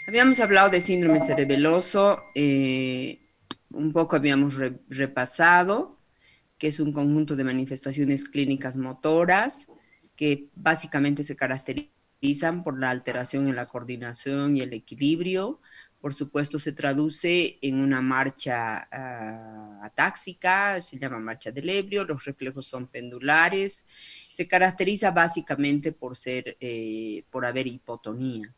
Habíamos hablado de síndrome cerebeloso, un poco habíamos repasado, que es un conjunto de manifestaciones clínicas motoras que básicamente se caracterizan por la alteración en la coordinación y el equilibrio. Por supuesto, se traduce en una marcha atáxica, se llama marcha del ebrio, los reflejos son pendulares, se caracteriza básicamente por haber hipotonía.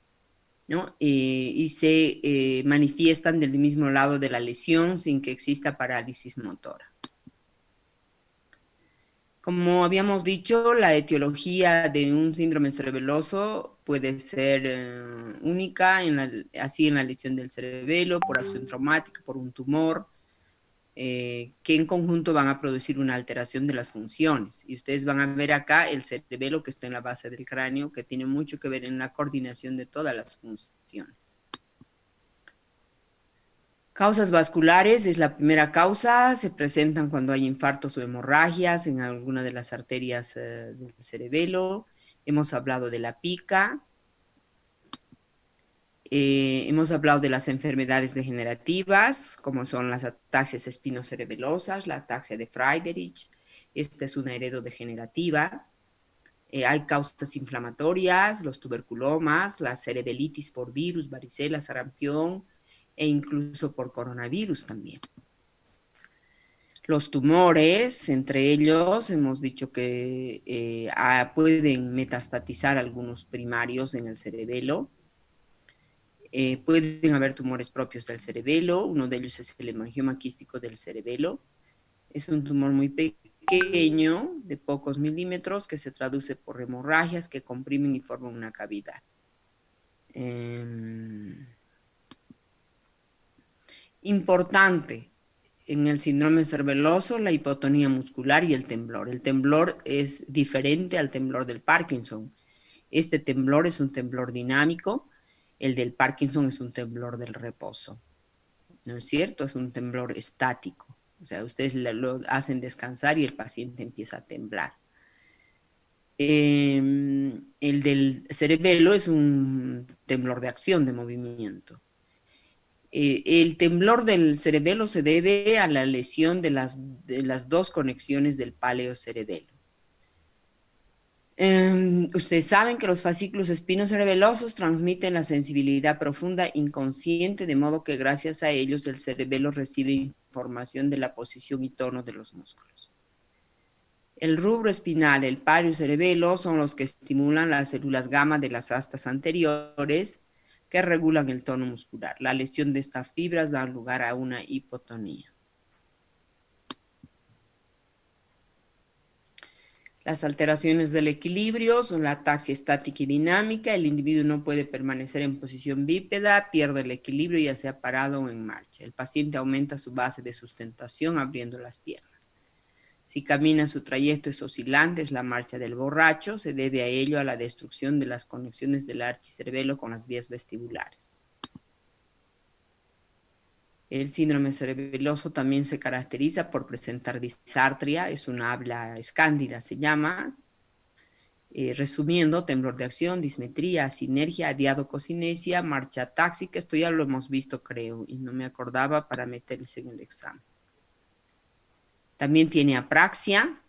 ¿No? Y se manifiestan del mismo lado de la lesión sin que exista parálisis motora. Como habíamos dicho, la etiología de un síndrome cerebeloso puede ser única, así en la lesión del cerebelo, por acción traumática, por un tumor, que en conjunto van a producir una alteración de las funciones. Y ustedes van a ver acá el cerebelo que está en la base del cráneo, que tiene mucho que ver en la coordinación de todas las funciones. Causas vasculares es la primera causa, se presentan cuando hay infartos o hemorragias en alguna de las arterias del cerebelo. Hemos hablado de la pica, hemos hablado de las enfermedades degenerativas, como son las ataxias espinocerebelosas, la ataxia de Friedreich. Esta es una heredodegenerativa. Hay causas inflamatorias, los tuberculomas, la cerebelitis por virus, varicela, sarampión e incluso por coronavirus también. Los tumores, entre ellos, hemos dicho que pueden metastatizar algunos primarios en el cerebelo. Pueden haber tumores propios del cerebelo, uno de ellos es el hemangioma quístico del cerebelo. Es un tumor muy pequeño, de pocos milímetros, que se traduce por hemorragias que comprimen y forman una cavidad. Importante en el síndrome cerebeloso, la hipotonía muscular y el temblor. El temblor es diferente al temblor del Parkinson. Este temblor es un temblor dinámico, el del Parkinson es un temblor del reposo. ¿No es cierto? Es un temblor estático. O sea, ustedes lo hacen descansar y el paciente empieza a temblar. El del cerebelo es un temblor de acción, de movimiento. El temblor del cerebelo se debe a la lesión de las dos conexiones del paleocerebelo. Ustedes saben que los fascículos espinocerebelosos transmiten la sensibilidad profunda inconsciente, de modo que gracias a ellos el cerebelo recibe información de la posición y tono de los músculos. El rubro espinal, el paleocerebelo, son los que estimulan las células gamma de las astas anteriores que regulan el tono muscular. La lesión de estas fibras da lugar a una hipotonía. Las alteraciones del equilibrio son la ataxia estática y dinámica. El individuo no puede permanecer en posición bípeda, pierde el equilibrio ya sea parado o en marcha. El paciente aumenta su base de sustentación abriendo las piernas. Si camina, su trayecto es oscilante, es la marcha del borracho. Se debe a ello a la destrucción de las conexiones del archicerebelo con las vías vestibulares. El síndrome cerebeloso también se caracteriza por presentar disartria, es una habla escándida, se llama. Resumiendo, temblor de acción, dismetría, sinergia, diadococinesia, marcha táxica. Esto ya lo hemos visto, creo, y no me acordaba para meterse en el examen. También tiene apraxia,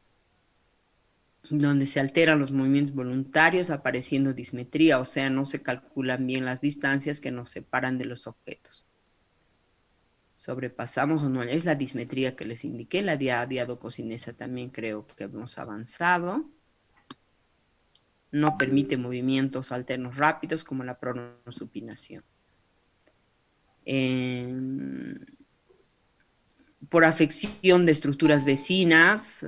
donde se alteran los movimientos voluntarios, apareciendo dismetría, o sea, no se calculan bien las distancias que nos separan de los objetos. Sobrepasamos o no, es la dismetría que les indiqué, la diadococinesia también creo que hemos avanzado. No permite movimientos alternos rápidos como la pronosupinación. Por afección de estructuras vecinas,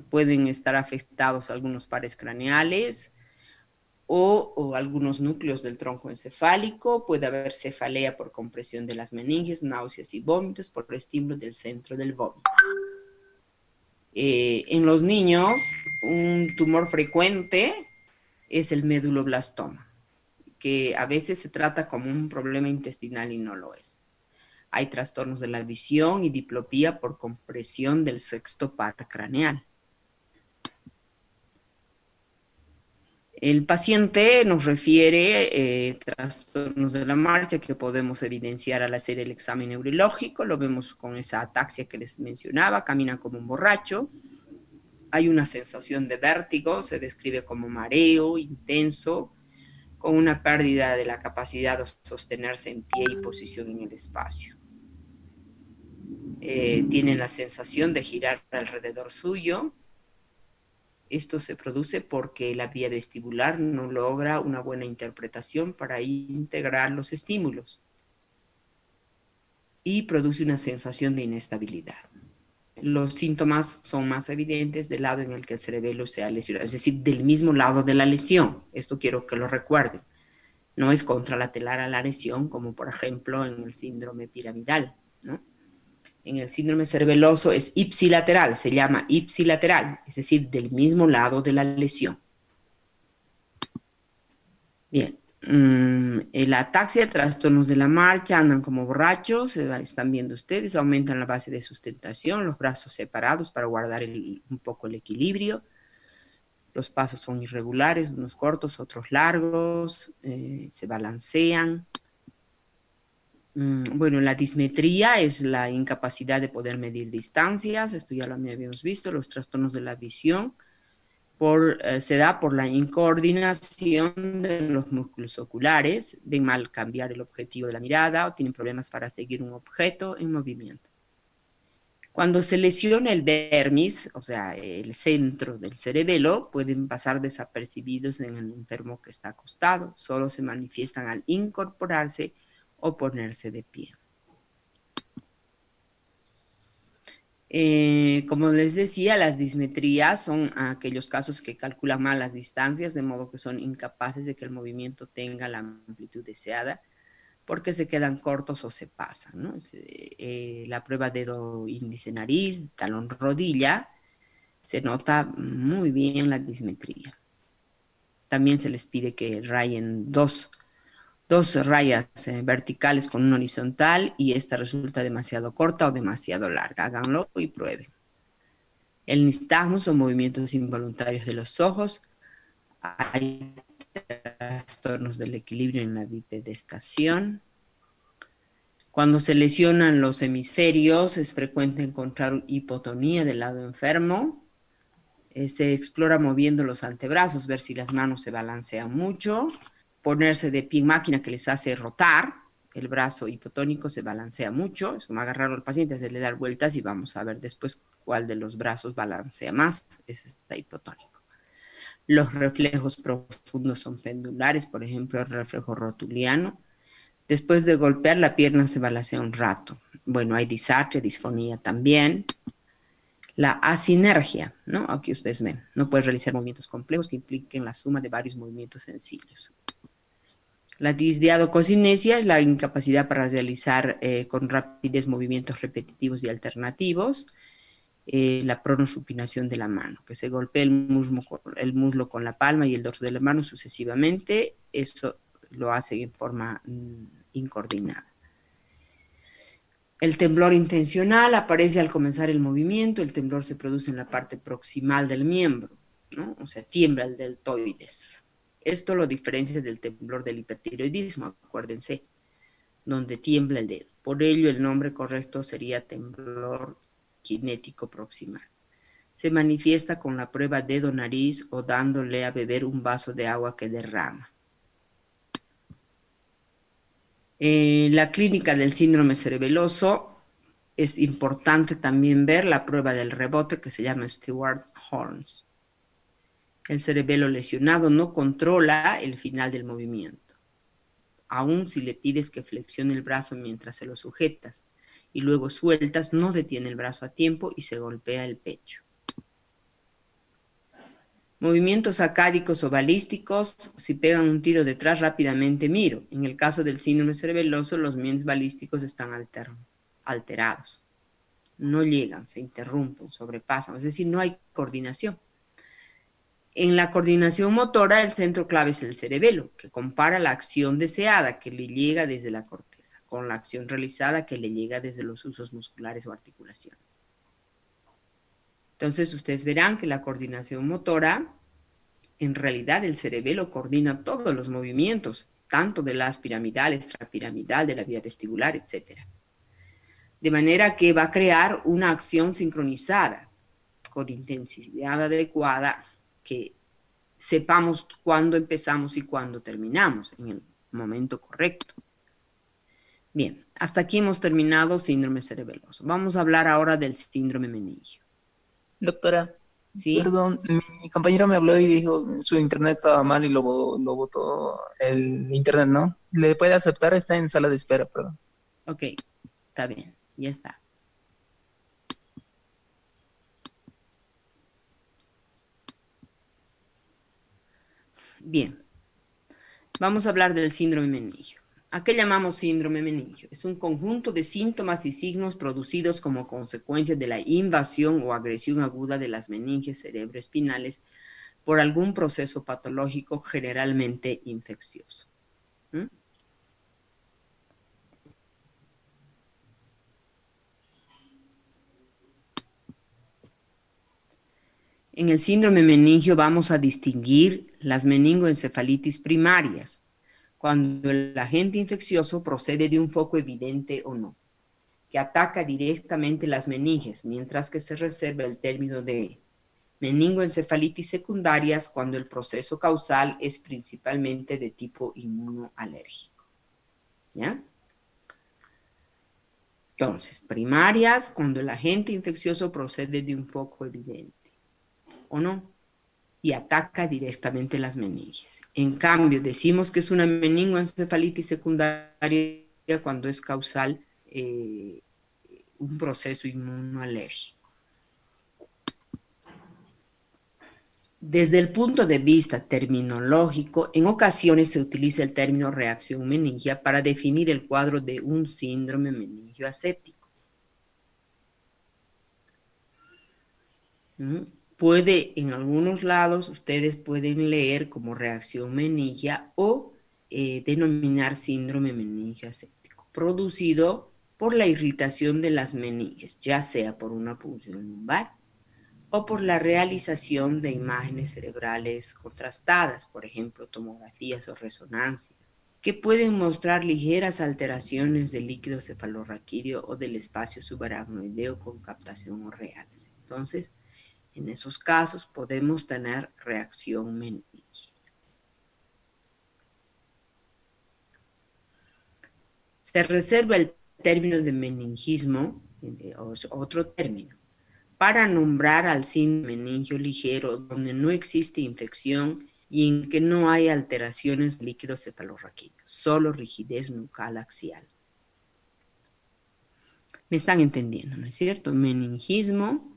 pueden estar afectados algunos pares craneales o algunos núcleos del tronco encefálico. Puede haber cefalea por compresión de las meninges, náuseas y vómitos por estímulo del centro del vómito. En los niños, un tumor frecuente es el meduloblastoma, que a veces se trata como un problema intestinal y no lo es. Hay trastornos de la visión y diplopía por compresión del sexto par craneal. El paciente nos refiere trastornos de la marcha que podemos evidenciar al hacer el examen neurológico. Lo vemos con esa ataxia que les mencionaba, camina como un borracho. Hay una sensación de vértigo, se describe como mareo intenso, con una pérdida de la capacidad de sostenerse en pie y posición en el espacio. Tienen la sensación de girar alrededor suyo. Esto se produce porque la vía vestibular no logra una buena interpretación para integrar los estímulos y produce una sensación de inestabilidad. Los síntomas son más evidentes del lado en el que el cerebelo se ha lesionado, es decir, del mismo lado de la lesión. Esto quiero que lo recuerden. No es contralateral a la lesión, como por ejemplo en el síndrome piramidal, ¿no? En el síndrome cerebeloso es ipsilateral, se llama ipsilateral, es decir, del mismo lado de la lesión. Bien, el ataxia, trastornos de la marcha, andan como borrachos, están viendo ustedes, aumentan la base de sustentación, los brazos separados para guardar un poco el equilibrio. Los pasos son irregulares, unos cortos, otros largos, se balancean. Bueno, la dismetría es la incapacidad de poder medir distancias, esto ya lo habíamos visto, los trastornos de la visión. Se da por la incoordinación de los músculos oculares, ven mal cambiar el objetivo de la mirada o tienen problemas para seguir un objeto en movimiento. Cuando se lesiona el dermis, o sea, el centro del cerebelo, pueden pasar desapercibidos en el enfermo que está acostado, solo se manifiestan al incorporarse o ponerse de pie. Como les decía, las dismetrías son aquellos casos que calculan mal las distancias, de modo que son incapaces de que el movimiento tenga la amplitud deseada, porque se quedan cortos o se pasan, ¿no? La prueba dedo índice nariz, talón rodilla, se nota muy bien la dismetría. También se les pide que rayen dos rayas verticales con una horizontal y esta resulta demasiado corta o demasiado larga. Háganlo y prueben. El nistagmo son movimientos involuntarios de los ojos. Hay trastornos del equilibrio en la bipedestación. Cuando se lesionan los hemisferios, es frecuente encontrar hipotonía del lado enfermo. Se explora moviendo los antebrazos, ver si las manos se balancean mucho. Ponerse de pie en máquina que les hace rotar. El brazo hipotónico se balancea mucho. Es como agarrar al paciente, hacerle dar vueltas y vamos a ver después cuál de los brazos balancea más. Ese está hipotónico. Los reflejos profundos son pendulares, por ejemplo, el reflejo rotuliano. Después de golpear, la pierna se balancea un rato. Bueno, hay disartria, disfonía también. La asinergia, ¿no? Aquí ustedes ven, no puede realizar movimientos complejos que impliquen la suma de varios movimientos sencillos. La disdiadococinesia es la incapacidad para realizar con rapidez movimientos repetitivos y alternativos. La pronosupinación de la mano, que se golpea el muslo con la palma y el dorso de la mano sucesivamente, eso lo hace en forma incoordinada. El temblor intencional aparece al comenzar el movimiento, el temblor se produce en la parte proximal del miembro, ¿no? O sea, tiembla el deltoides. Esto lo diferencia del temblor del hipertiroidismo, acuérdense, donde tiembla el dedo. Por ello, el nombre correcto sería temblor cinético proximal. Se manifiesta con la prueba dedo-nariz o dándole a beber un vaso de agua que derrama. La clínica del síndrome cerebeloso es importante también ver la prueba del rebote que se llama Stewart-Horns. El cerebelo lesionado no controla el final del movimiento, aun si le pides que flexione el brazo mientras se lo sujetas y luego sueltas, no detiene el brazo a tiempo y se golpea el pecho. Movimientos acádicos o balísticos, si pegan un tiro detrás rápidamente miro. En el caso del síndrome cerebeloso, los movimientos balísticos están alterados. No llegan, se interrumpen, sobrepasan, es decir, no hay coordinación. En la coordinación motora, el centro clave es el cerebelo, que compara la acción deseada que le llega desde la corteza con la acción realizada que le llega desde los usos musculares o articulaciones. Entonces, ustedes verán que la coordinación motora en realidad el cerebelo coordina todos los movimientos, tanto de las piramidal, extrapiramidal, de la vía vestibular, etc. De manera que va a crear una acción sincronizada con intensidad adecuada, que sepamos cuándo empezamos y cuándo terminamos, en el momento correcto. Bien, hasta aquí hemos terminado síndrome cerebeloso. Vamos a hablar ahora del síndrome meningio. Doctora, ¿Sí? perdón, mi compañero me habló y dijo que su internet estaba mal y lo botó el internet, ¿no? ¿Le puede aceptar? Está en sala de espera, perdón. Ok, está bien, ya está. Bien, vamos a hablar del síndrome meningio. ¿A qué llamamos síndrome meningio? Es un conjunto de síntomas y signos producidos como consecuencia de la invasión o agresión aguda de las meninges cerebroespinales por algún proceso patológico generalmente infeccioso. ¿Mm? En el síndrome meningio vamos a distinguir las meningoencefalitis primarias, cuando el agente infeccioso procede de un foco evidente o no, que ataca directamente las meninges, mientras que se reserva el término de meningoencefalitis secundarias cuando el proceso causal es principalmente de tipo inmunoalérgico. ¿Ya? Entonces, primarias cuando el agente infeccioso procede de un foco evidente o no y ataca directamente las meninges. En cambio, decimos que es una meningoencefalitis secundaria cuando es causal un proceso inmunoalérgico. Desde el punto de vista terminológico, en ocasiones se utiliza el término reacción meningia para definir el cuadro de un síndrome meningio aséptico. Puede, en algunos lados, ustedes pueden leer como reacción meningia o denominar síndrome meningio aséptico, producido por la irritación de las meninges, ya sea por una punción lumbar o por la realización de imágenes cerebrales contrastadas, por ejemplo, tomografías o resonancias, que pueden mostrar ligeras alteraciones del líquido cefalorraquídeo o del espacio subaracnoideo con captación o reales. Entonces, en esos casos podemos tener reacción meningia. Se reserva el término de meningismo, otro término, para nombrar al síndrome meningio ligero donde no existe infección y en que no hay alteraciones del líquido cefalorraquídeo, solo rigidez nucal axial. Me están entendiendo, ¿no es cierto? Meningismo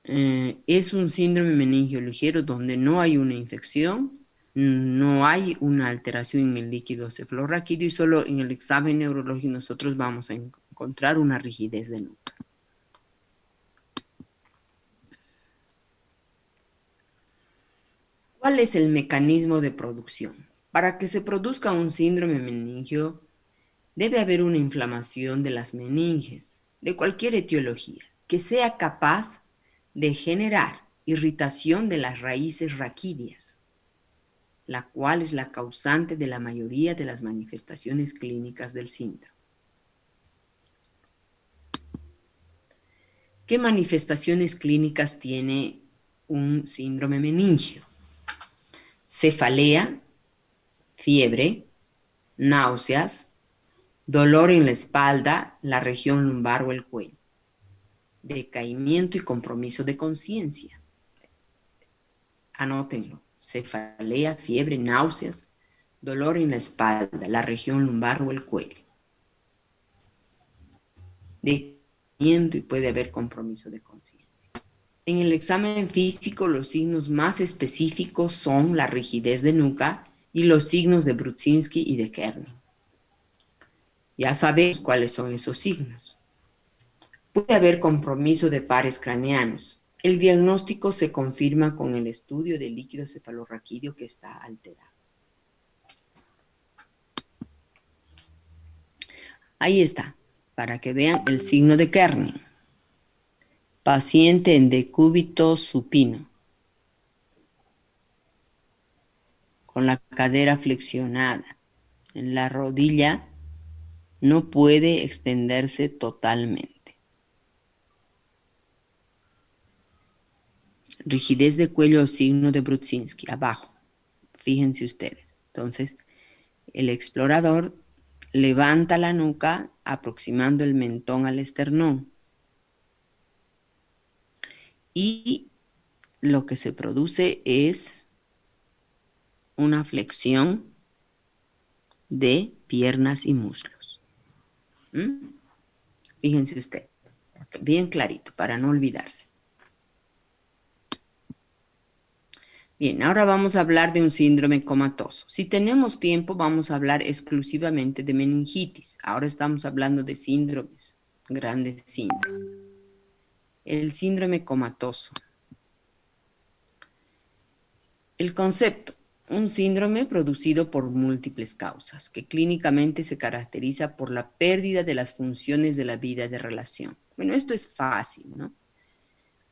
es un síndrome meningio ligero donde no hay una infección, no hay una alteración en el líquido cefalorraquídeo y solo en el examen neurológico nosotros vamos a encontrar una rigidez de nuca. ¿Cuál es el mecanismo de producción? Para que se produzca un síndrome meningio, debe haber una inflamación de las meninges, de cualquier etiología, que sea capaz de generar irritación de las raíces raquídeas, la cual es la causante de la mayoría de las manifestaciones clínicas del síndrome. ¿Qué manifestaciones clínicas tiene un síndrome meningio? Cefalea, fiebre, náuseas, dolor en la espalda, la región lumbar o el cuello, decaimiento y compromiso de conciencia. Anótenlo. Cefalea, fiebre, náuseas, dolor en la espalda, la región lumbar o el cuello. Decaimiento y puede haber compromiso de conciencia. En el examen físico, los signos más específicos son la rigidez de nuca y los signos de Brudzinski y de Kerning. Ya sabemos cuáles son esos signos. Puede haber compromiso de pares craneanos. El diagnóstico se confirma con el estudio del líquido cefalorraquídeo que está alterado. Ahí está, para que vean el signo de Kerning. Paciente en decúbito supino. con la cadera flexionada. En la rodilla no puede extenderse totalmente. Rigidez de cuello o signo de Brudzinski, abajo. Fíjense ustedes. Entonces, el explorador levanta la nuca aproximando el mentón al esternón. Y lo que se produce es una flexión de piernas y muslos. ¿Mm? Fíjense usted, bien clarito, para no olvidarse. Bien, ahora vamos a hablar de un síndrome comatoso. Si tenemos tiempo, vamos a hablar exclusivamente de meningitis. Ahora estamos hablando de síndromes, grandes síndromes. El síndrome comatoso. El concepto, un síndrome producido por múltiples causas, que clínicamente se caracteriza por la pérdida de las funciones de la vida de relación. Bueno, esto es fácil, ¿no?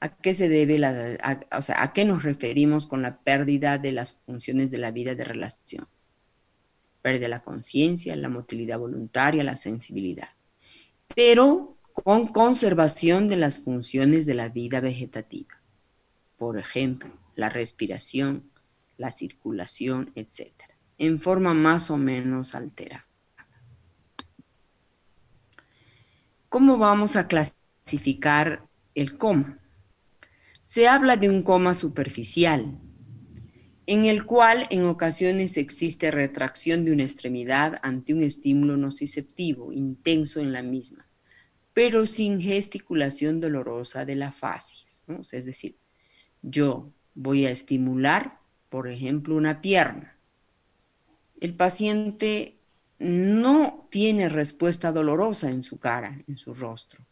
¿A qué se debe a qué nos referimos con la pérdida de las funciones de la vida de relación? Pérdida la conciencia, la motilidad voluntaria, la sensibilidad, pero con conservación de las funciones de la vida vegetativa. Por ejemplo, la respiración, la circulación, etc., en forma más o menos alterada. ¿Cómo vamos a clasificar el coma? Se habla de un coma superficial, en el cual en ocasiones existe retracción de una extremidad ante un estímulo nociceptivo intenso en la misma, pero sin gesticulación dolorosa de la facies, ¿no? Es decir, yo voy a estimular, por ejemplo, una pierna. El paciente no tiene respuesta dolorosa en su cara, en su rostro,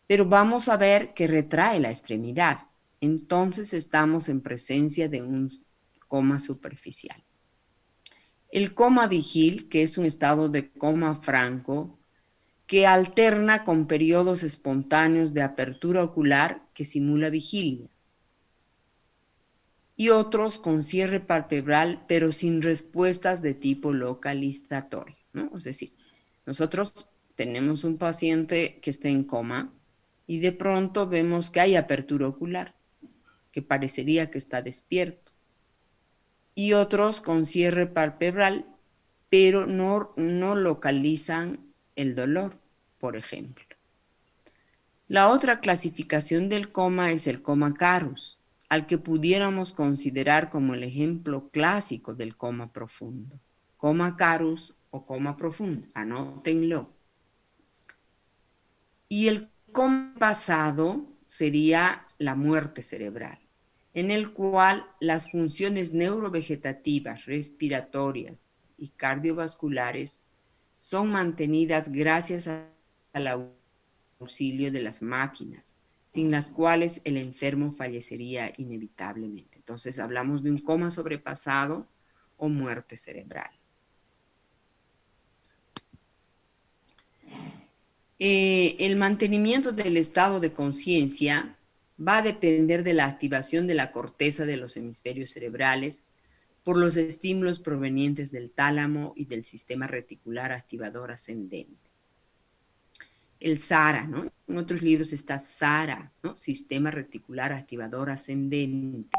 pero vamos a ver que retrae la extremidad. Entonces estamos en presencia de un coma superficial. El coma vigil, que es un estado de coma franco, que alterna con periodos espontáneos de apertura ocular que simula vigilia, y otros con cierre palpebral, pero sin respuestas de tipo localizatorio, ¿no? Es decir, nosotros tenemos un paciente que está en coma y de pronto vemos que hay apertura ocular, que parecería que está despierto, y otros con cierre palpebral, pero no localizan el dolor, por ejemplo. La otra clasificación del coma es el coma carus, al que pudiéramos considerar como el ejemplo clásico del coma profundo. Coma carus o coma profundo, anótenlo. Y el coma pasado sería la muerte cerebral, en el cual las funciones neurovegetativas, respiratorias y cardiovasculares son mantenidas gracias al auxilio de las máquinas, sin las cuales el enfermo fallecería inevitablemente. Entonces hablamos de un coma sobrepasado o muerte cerebral. El mantenimiento del estado de conciencia va a depender de la activación de la corteza de los hemisferios cerebrales por los estímulos provenientes del tálamo y del sistema reticular activador ascendente. El SARA, ¿no? En otros libros está SARA, ¿no? Sistema reticular activador ascendente,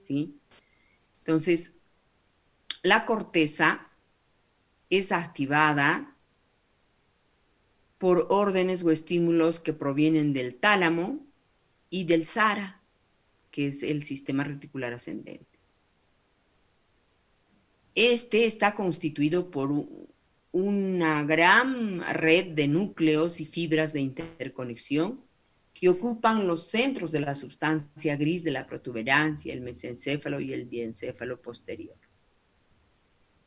¿sí? Entonces, la corteza es activada por órdenes o estímulos que provienen del tálamo y del SARA, que es el sistema reticular ascendente. Este está constituido por una gran red de núcleos y fibras de interconexión que ocupan los centros de la sustancia gris de la protuberancia, el mesencéfalo y el diencéfalo posterior.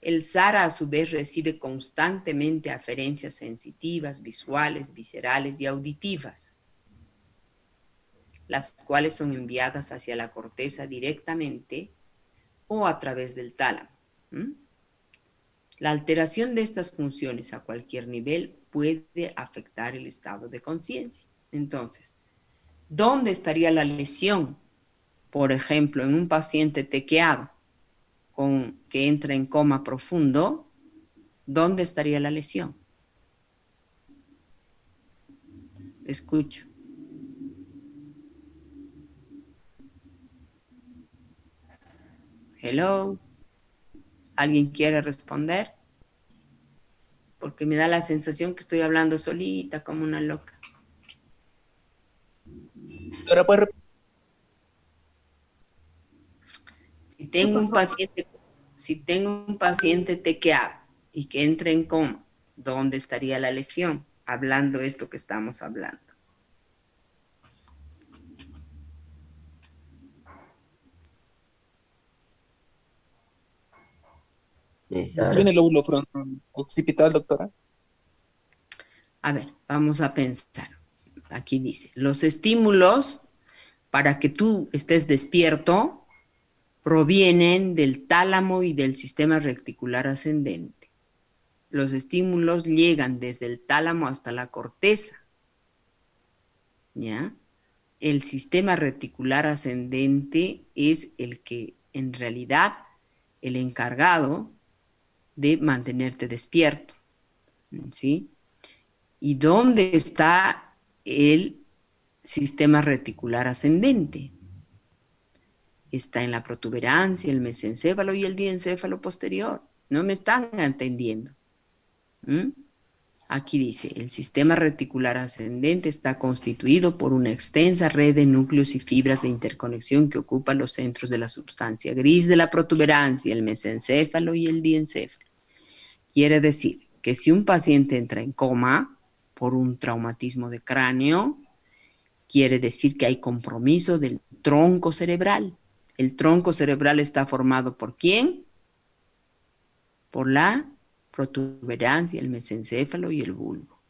El SARA a su vez recibe constantemente aferencias sensitivas, visuales, viscerales y auditivas, las cuales son enviadas hacia la corteza directamente o a través del tálamo. La alteración de estas funciones a cualquier nivel puede afectar el estado de conciencia. Entonces, ¿dónde estaría la lesión? Por ejemplo, en un paciente tequeado, que entra en coma profundo, ¿dónde estaría la lesión? Escucho. Hello. ¿Alguien quiere responder? Porque me da la sensación que estoy hablando solita como una loca. Ahora puedes Si tengo un paciente TQA y que entre en coma, ¿dónde estaría la lesión? Hablando esto que estamos hablando. describir el lóbulo occipital, doctora. A ver, vamos a pensar. Aquí dice, los estímulos para que tú estés despierto provienen del tálamo y del sistema reticular ascendente. Los estímulos llegan desde el tálamo hasta la corteza, ¿ya? El sistema reticular ascendente es el que, en realidad, el encargado de mantenerte despierto, ¿sí? ¿Y dónde está el sistema reticular ascendente? Está en la protuberancia, el mesencéfalo y el diencéfalo posterior. ¿No me están entendiendo? ¿Mm? Aquí dice, el sistema reticular ascendente está constituido por una extensa red de núcleos y fibras de interconexión que ocupan los centros de la sustancia gris de la protuberancia, el mesencéfalo y el diencéfalo. Quiere decir que si un paciente entra en coma por un traumatismo de cráneo, quiere decir que hay compromiso del tronco cerebral. El tronco cerebral está formado ¿por quién? Por la protuberancia, el mesencéfalo y el bulbo,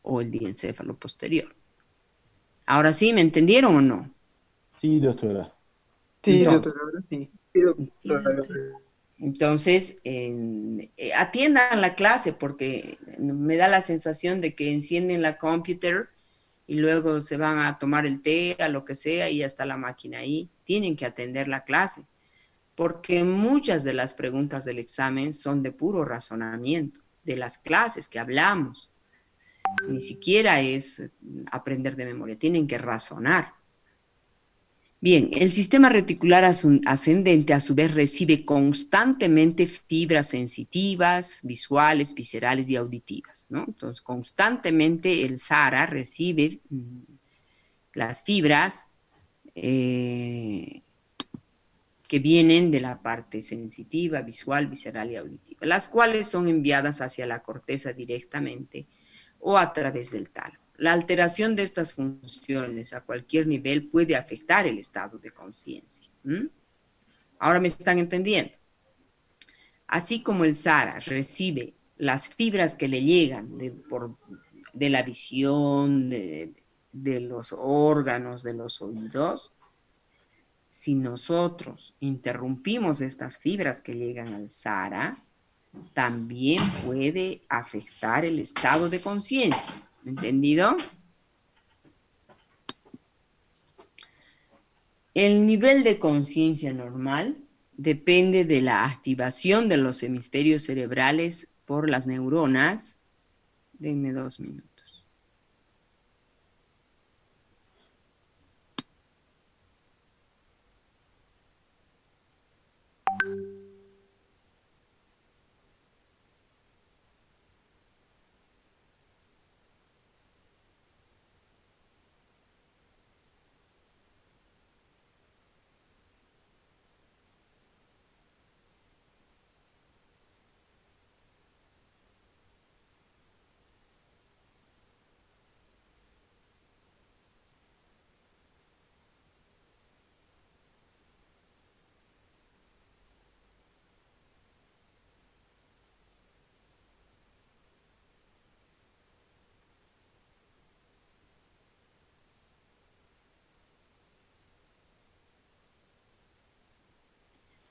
o el diencéfalo posterior. Ahora sí, ¿me entendieron o no? Sí, doctora. Sí, Entonces, doctora, sí. Sí, doctora. entonces atiendan la clase porque me da la sensación de que encienden la computer y luego se van a tomar el té, a lo que sea, y ya está la máquina ahí. Tienen que atender la clase, porque muchas de las preguntas del examen son de puro razonamiento, de las clases que hablamos. Ni siquiera es aprender de memoria, tienen que razonar. Bien, el sistema reticular ascendente a su vez recibe constantemente fibras sensitivas, visuales, viscerales y auditivas, ¿no? Entonces, constantemente el SARA recibe las fibras que vienen de la parte sensitiva, visual, visceral y auditiva, las cuales son enviadas hacia la corteza directamente o a través del tálamo. La alteración de estas funciones a cualquier nivel puede afectar el estado de conciencia. Ahora me están entendiendo. Así como el SARA recibe las fibras que le llegan de la visión, de los órganos, de los oídos, si nosotros interrumpimos estas fibras que llegan al SARA, también puede afectar el estado de conciencia. ¿Entendido? El nivel de conciencia normal depende de la activación de los hemisferios cerebrales por las neuronas. Denme 2 minutos.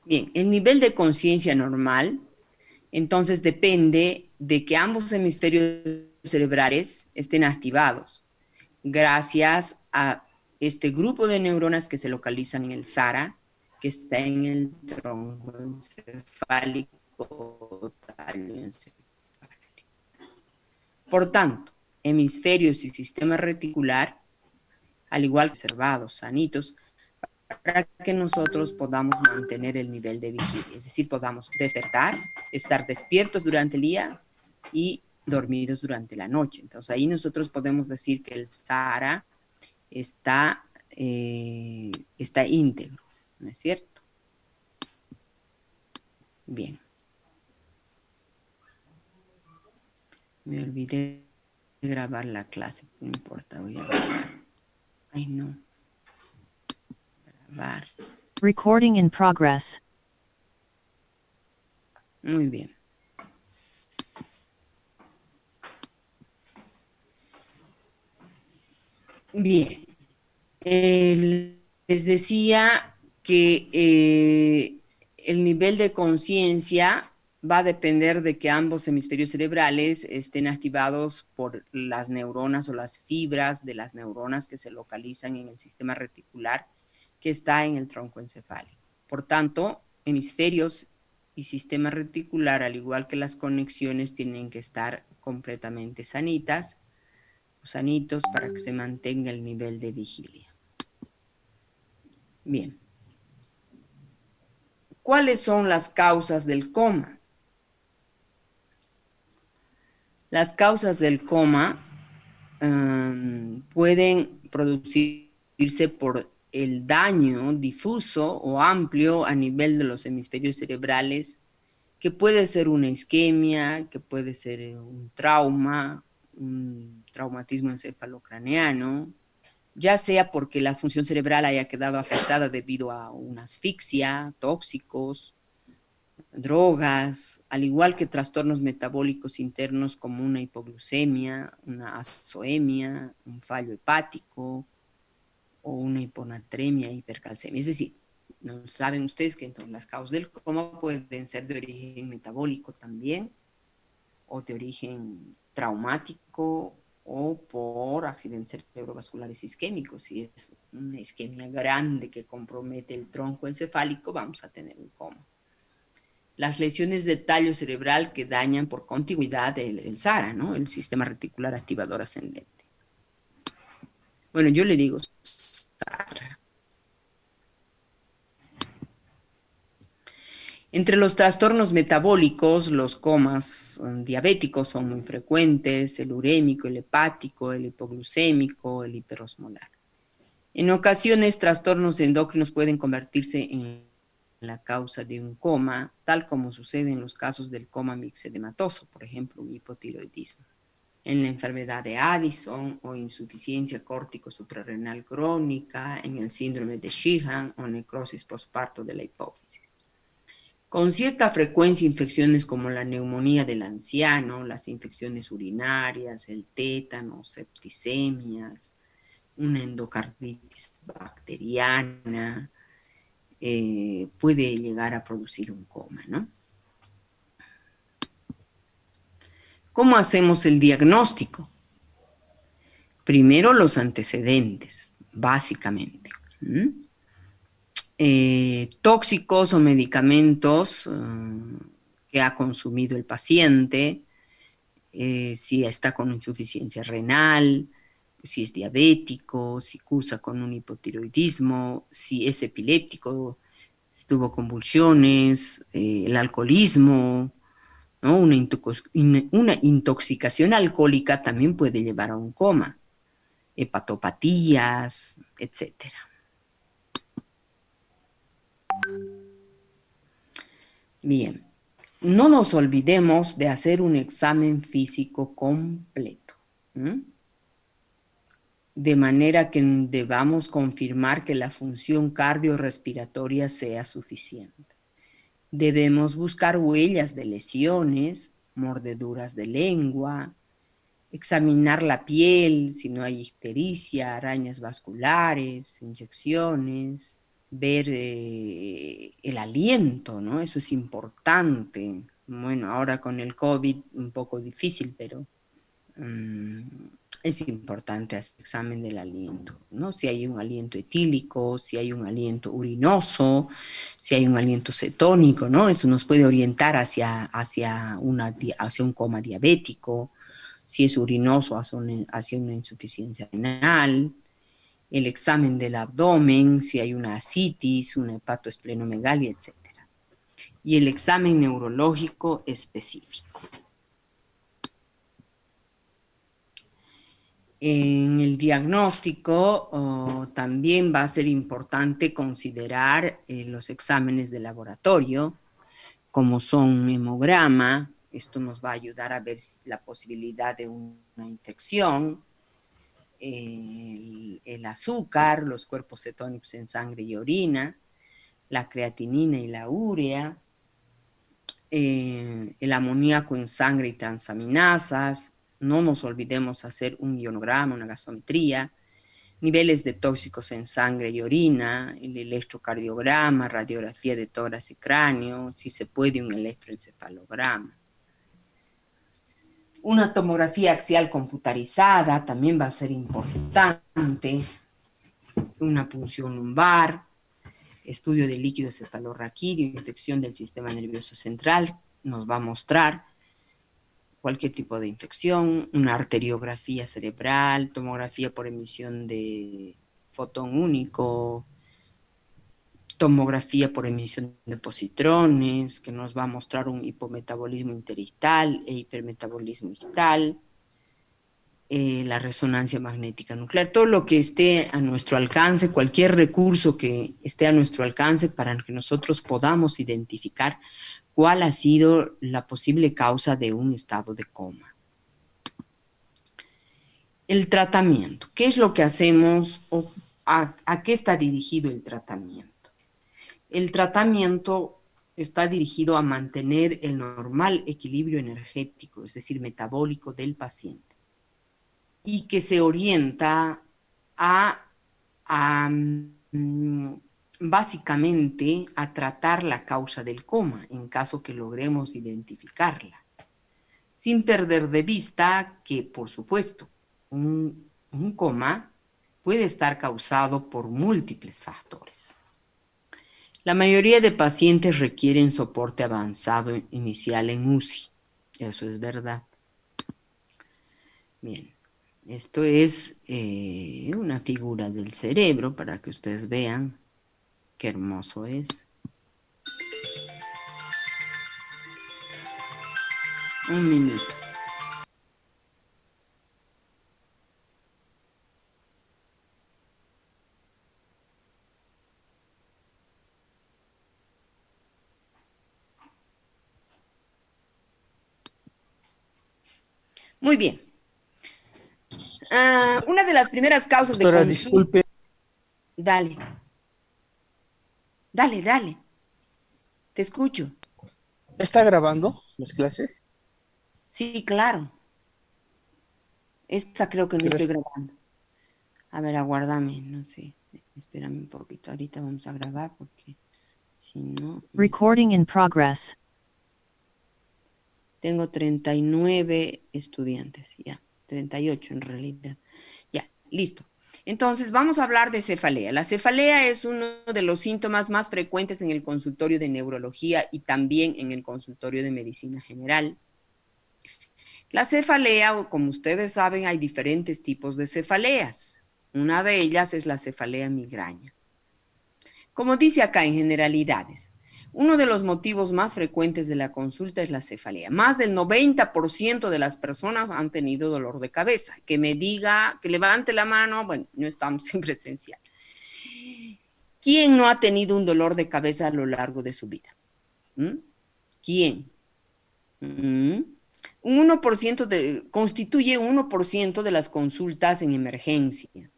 Bien, el nivel de conciencia normal, entonces depende de que ambos hemisferios cerebrales estén activados, gracias a este grupo de neuronas que se localizan en el SARA, que está en el tronco encefálico, tallo encefálico. Por tanto, hemisferios y sistema reticular, al igual que observados, sanitos, para que nosotros podamos mantener el nivel de vigilia, es decir, podamos despertar, estar despiertos durante el día y dormidos durante la noche. Entonces ahí nosotros podemos decir que el SARA está íntegro, ¿no es cierto? Bien. Me olvidé de grabar la clase, no importa, voy a grabar. Ay, no. Grabar. Recording in progress. Muy bien. Bien. Les decía que el nivel de conciencia va a depender de que ambos hemisferios cerebrales estén activados por las neuronas o las fibras de las neuronas que se localizan en el sistema reticular que está en el tronco encefálico. Por tanto, hemisferios y sistema reticular, al igual que las conexiones, tienen que estar completamente sanitas o sanitos para que se mantenga el nivel de vigilia. Bien. ¿Cuáles son las causas del coma? Las causas del coma pueden producirse por el daño difuso o amplio a nivel de los hemisferios cerebrales, que puede ser una isquemia, que puede ser un trauma, un traumatismo encefalocraneano, ya sea porque la función cerebral haya quedado afectada debido a una asfixia, tóxicos, drogas, al igual que trastornos metabólicos internos como una hipoglucemia, una azoemia, un fallo hepático o una hiponatremia, hipercalcemia. Es decir, no saben ustedes que entonces las causas del coma pueden ser de origen metabólico también, o de origen traumático, o por accidentes cerebrovasculares isquémicos. Si es una isquemia grande que compromete el tronco encefálico, vamos a tener un coma. Las lesiones de tallo cerebral que dañan por contigüidad el SARA, ¿no? El sistema reticular activador ascendente. Bueno, yo le digo SARA. Entre los trastornos metabólicos, los comas diabéticos son muy frecuentes, el urémico, el hepático, el hipoglucémico, el hiperosmolar. En ocasiones, trastornos endocrinos pueden convertirse en la causa de un coma, tal como sucede en los casos del coma mixedematoso, por ejemplo, un hipotiroidismo. En la enfermedad de Addison o insuficiencia córtico suprarrenal crónica, en el síndrome de Sheehan o necrosis postparto de la hipófisis. Con cierta frecuencia, infecciones como la neumonía del anciano, las infecciones urinarias, el tétano, septicemias, una endocarditis bacteriana, puede llegar a producir un coma, ¿no? ¿Cómo hacemos el diagnóstico? Primero los antecedentes, básicamente. Tóxicos o medicamentos que ha consumido el paciente, si está con insuficiencia renal, si es diabético, si cursa con un hipotiroidismo, si es epiléptico, si tuvo convulsiones, el alcoholismo, ¿no? Una intoxicación alcohólica también puede llevar a un coma, hepatopatías, etcétera. Bien, no nos olvidemos de hacer un examen físico completo, de manera que debamos confirmar que la función cardiorrespiratoria sea suficiente. Debemos buscar huellas de lesiones, mordeduras de lengua, examinar la piel, si no hay ictericia, arañas vasculares, inyecciones, ver el aliento, ¿no? Eso es importante. Bueno, ahora con el COVID un poco difícil, pero es importante hacer examen del aliento, ¿no? Si hay un aliento etílico, si hay un aliento urinoso, si hay un aliento cetónico, ¿no? Eso nos puede orientar hacia un coma diabético, si es urinoso hacia una insuficiencia renal, el examen del abdomen, si hay una ascitis, una hepatoesplenomegalia, etc. Y el examen neurológico específico. En el diagnóstico también va a ser importante considerar los exámenes de laboratorio, como son hemograma. Esto nos va a ayudar a ver la posibilidad de una infección, el azúcar, los cuerpos cetónicos en sangre y orina, la creatinina y la urea, el amoníaco en sangre y transaminasas. No nos olvidemos hacer un ionograma, una gasometría, niveles de tóxicos en sangre y orina, el electrocardiograma, radiografía de tórax y cráneo, si se puede un electroencefalograma. Una tomografía axial computarizada también va a ser importante, una punción lumbar, estudio de líquido cefalorraquídeo, infección del sistema nervioso central, nos va a mostrar cualquier tipo de infección, una arteriografía cerebral, tomografía por emisión de fotón único, tomografía por emisión de positrones, que nos va a mostrar un hipometabolismo interistal e hipermetabolismo ictal, la resonancia magnética nuclear, todo lo que esté a nuestro alcance, cualquier recurso que esté a nuestro alcance para que nosotros podamos identificar cuál ha sido la posible causa de un estado de coma. El tratamiento, ¿qué es lo que hacemos o a qué está dirigido el tratamiento? El tratamiento está dirigido a mantener el normal equilibrio energético, es decir, metabólico del paciente, y que se orienta básicamente a tratar la causa del coma, en caso que logremos identificarla, sin perder de vista que, por supuesto, un coma puede estar causado por múltiples factores. La mayoría de pacientes requieren soporte avanzado inicial en UCI, eso es verdad. Bien. Esto es una figura del cerebro para que ustedes vean qué hermoso es. Un minuto. Muy bien. Una de las primeras causas Doctora, de consulta. disculpe. Dale. Dale, dale. Te escucho. ¿Está grabando las clases? Sí, claro. Esta creo que no estoy Gracias. grabando. A ver, aguárdame, no sé. Espérame un poquito. Ahorita vamos a grabar porque si no... Recording in progress. Tengo 39 estudiantes, ya. 38 en realidad. Ya, listo. Entonces, vamos a hablar de cefalea. La cefalea es uno de los síntomas más frecuentes en el consultorio de neurología y también en el consultorio de medicina general. La cefalea, como ustedes saben, hay diferentes tipos de cefaleas. Una de ellas es la cefalea migraña. Como dice acá en generalidades, uno de los motivos más frecuentes de la consulta es la cefalea. Más del 90% de las personas han tenido dolor de cabeza. Que me diga, que levante la mano, bueno, no estamos en presencial. ¿Quién no ha tenido un dolor de cabeza a lo largo de su vida? ¿Quién? Un 1% constituye un 1% de las consultas en emergencia.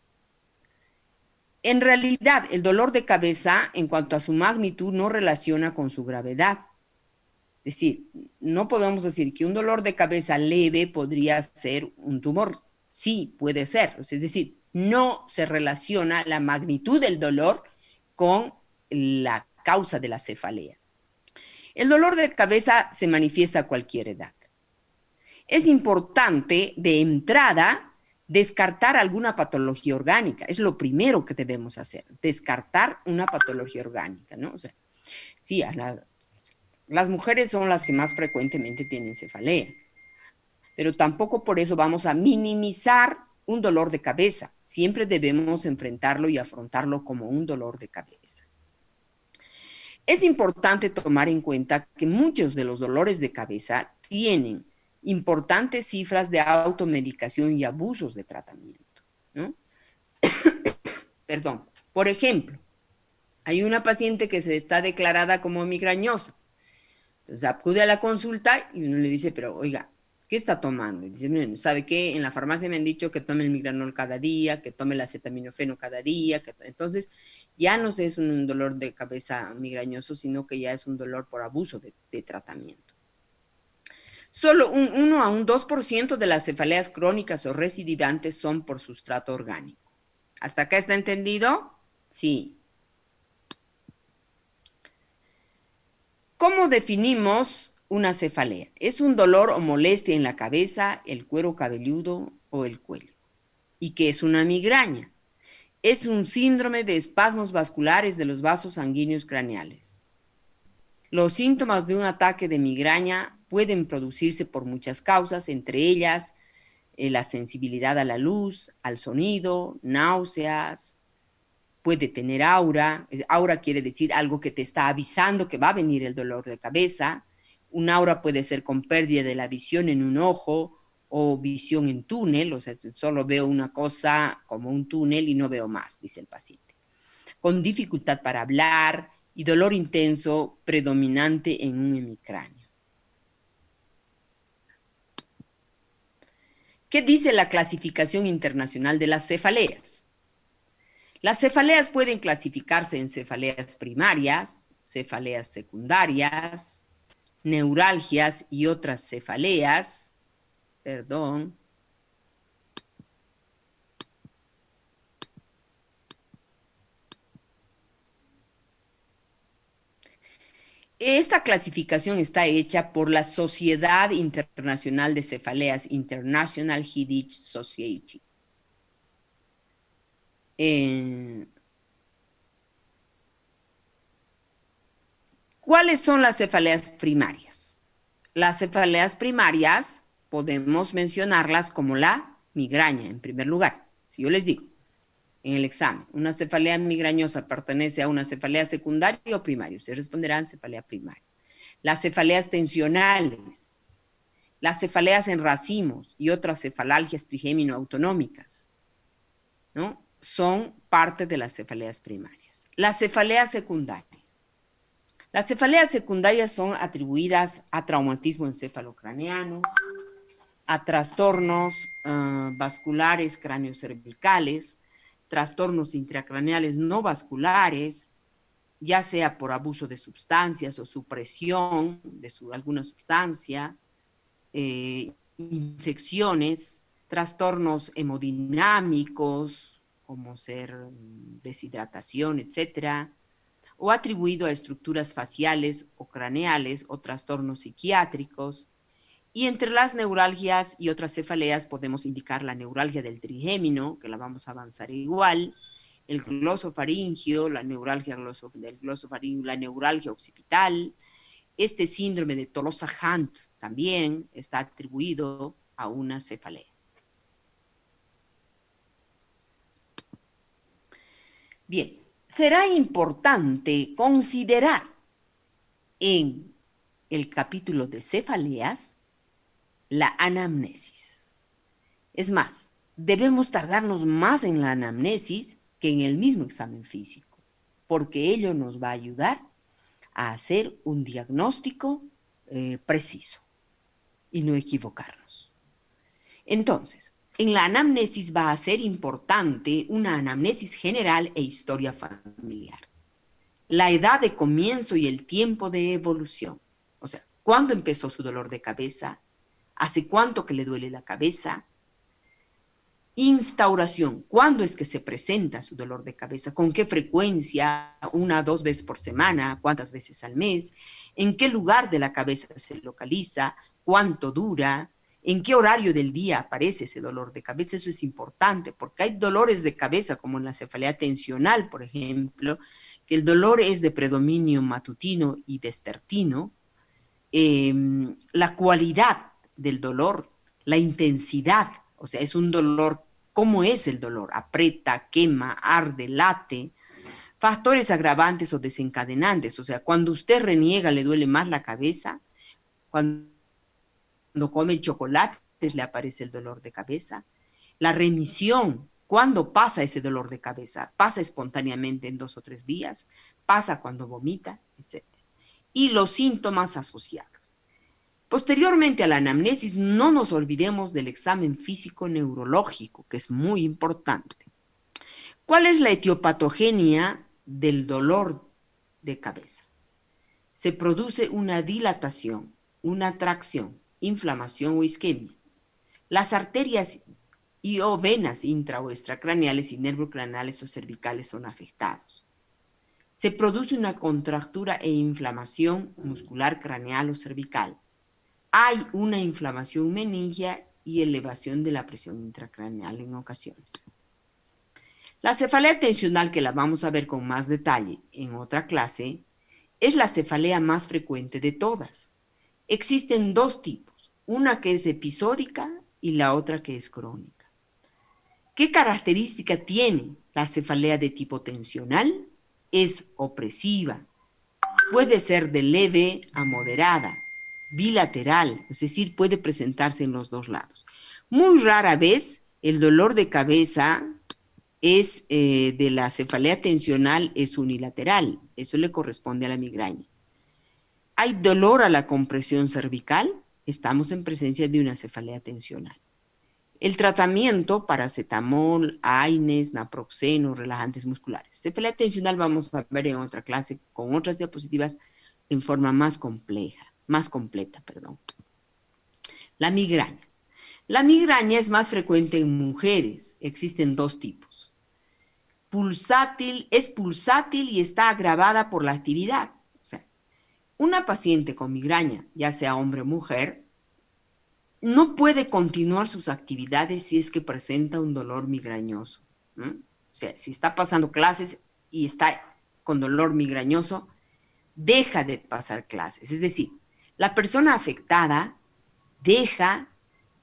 En realidad, el dolor de cabeza, en cuanto a su magnitud, no relaciona con su gravedad. Es decir, no podemos decir que un dolor de cabeza leve podría ser un tumor. Sí, puede ser. Es decir, no se relaciona la magnitud del dolor con la causa de la cefalea. El dolor de cabeza se manifiesta a cualquier edad. Es importante, de entrada, Descartar alguna patología orgánica, es lo primero que debemos hacer, descartar una patología orgánica, ¿no? O sea, sí, las mujeres son las que más frecuentemente tienen cefalea, pero tampoco por eso vamos a minimizar un dolor de cabeza. Siempre debemos enfrentarlo y afrontarlo como un dolor de cabeza. Es importante tomar en cuenta que muchos de los dolores de cabeza tienen importantes cifras de automedicación y abusos de tratamiento, ¿no? Perdón. Por ejemplo, hay una paciente que se está declarada como migrañosa. Entonces acude a la consulta y uno le dice, pero oiga, ¿qué está tomando? Y dice, miren, ¿sabe qué? En la farmacia me han dicho que tome el migranol cada día, que tome el acetaminofeno cada día. Entonces, ya no es un dolor de cabeza migrañoso, sino que ya es un dolor por abuso de tratamiento. Solo un 1 a un 2% de las cefaleas crónicas o recidivantes son por sustrato orgánico. ¿Hasta acá está entendido? Sí. ¿Cómo definimos una cefalea? Es un dolor o molestia en la cabeza, el cuero cabelludo o el cuello. ¿Y qué es una migraña? Es un síndrome de espasmos vasculares de los vasos sanguíneos craneales. Los síntomas de un ataque de migraña pueden producirse por muchas causas, entre ellas la sensibilidad a la luz, al sonido, náuseas, puede tener aura. Aura quiere decir algo que te está avisando que va a venir el dolor de cabeza. Un aura puede ser con pérdida de la visión en un ojo o visión en túnel, o sea, solo veo una cosa como un túnel y no veo más, dice el paciente. Con dificultad para hablar y dolor intenso predominante en un hemicráneo. ¿Qué dice la clasificación internacional de las cefaleas? Las cefaleas pueden clasificarse en cefaleas primarias, cefaleas secundarias, neuralgias y otras cefaleas. Perdón. Esta clasificación está hecha por la Sociedad Internacional de Cefaleas, International Headache Society. ¿Cuáles son las cefaleas primarias? Las cefaleas primarias podemos mencionarlas como la migraña, en primer lugar. Si yo les digo en el examen, ¿una cefalea migrañosa pertenece a una cefalea secundaria o primaria? Ustedes responderán cefalea primaria. Las cefaleas tensionales, las cefaleas en racimos y otras cefalalgias trigémino-autonómicas, ¿no? Son parte de las cefaleas primarias. Las cefaleas secundarias. Las cefaleas secundarias son atribuidas a traumatismo encefalocraneano, a trastornos vasculares craneocervicales, trastornos intracraneales no vasculares, ya sea por abuso de sustancias o supresión de alguna sustancia, infecciones, trastornos hemodinámicos, como ser deshidratación, etcétera, o atribuido a estructuras faciales o craneales o trastornos psiquiátricos. Y entre las neuralgias y otras cefaleas podemos indicar la neuralgia del trigémino, que la vamos a avanzar igual, el glosofaringio, la neuralgia del glosofaringio, la neuralgia occipital. Este síndrome de Tolosa-Hunt también está atribuido a una cefalea. Bien, será importante considerar en el capítulo de cefaleas la anamnesis. Es más, debemos tardarnos más en la anamnesis que en el mismo examen físico, porque ello nos va a ayudar a hacer un diagnóstico preciso y no equivocarnos. Entonces, en la anamnesis va a ser importante una anamnesis general e historia familiar. La edad de comienzo y el tiempo de evolución. O sea, ¿cuándo empezó su dolor de cabeza? ¿Hace cuánto que le duele la cabeza? Instauración. ¿Cuándo es que se presenta su dolor de cabeza? ¿Con qué frecuencia? ¿Una, 2 veces por semana? ¿Cuántas veces al mes? ¿En qué lugar de la cabeza se localiza? ¿Cuánto dura? ¿En qué horario del día aparece ese dolor de cabeza? Eso es importante, porque hay dolores de cabeza, como en la cefalea tensional, por ejemplo, que el dolor es de predominio matutino y vespertino. La cualidad del dolor, la intensidad, o sea, es un dolor, ¿cómo es el dolor? Aprieta, quema, arde, late. Factores agravantes o desencadenantes, o sea, cuando usted reniega le duele más la cabeza, cuando come chocolates le aparece el dolor de cabeza. La remisión, ¿cuándo pasa ese dolor de cabeza? Pasa espontáneamente en 2 o 3 días, pasa cuando vomita, etc. Y los síntomas asociados. Posteriormente a la anamnesis, no nos olvidemos del examen físico neurológico, que es muy importante. ¿Cuál es la etiopatogenia del dolor de cabeza? Se produce una dilatación, una tracción, inflamación o isquemia. Las arterias y o venas intra o extracraneales y nervios craneales o cervicales son afectados. Se produce una contractura e inflamación muscular craneal o cervical. Hay una inflamación meningia y elevación de la presión intracraneal en ocasiones. La cefalea tensional, que la vamos a ver con más detalle en otra clase, es la cefalea más frecuente de todas. Existen 2 tipos, una que es episódica y la otra que es crónica. ¿Qué característica tiene la cefalea de tipo tensional? Es opresiva, puede ser de leve a moderada, bilateral, es decir, puede presentarse en los 2 lados. Muy rara vez el dolor de cabeza es de la cefalea tensional es unilateral, eso le corresponde a la migraña. Hay dolor a la compresión cervical, estamos en presencia de una cefalea tensional. El tratamiento, paracetamol, AINES, naproxeno, relajantes musculares. Cefalea tensional vamos a ver en otra clase con otras diapositivas en forma más completa. La migraña. La migraña es más frecuente en mujeres, existen 2 tipos. Es pulsátil y está agravada por la actividad. O sea, una paciente con migraña, ya sea hombre o mujer, no puede continuar sus actividades si es que presenta un dolor migrañoso. ¿No? O sea, si está pasando clases y está con dolor migrañoso, deja de pasar clases. Es decir, la persona afectada deja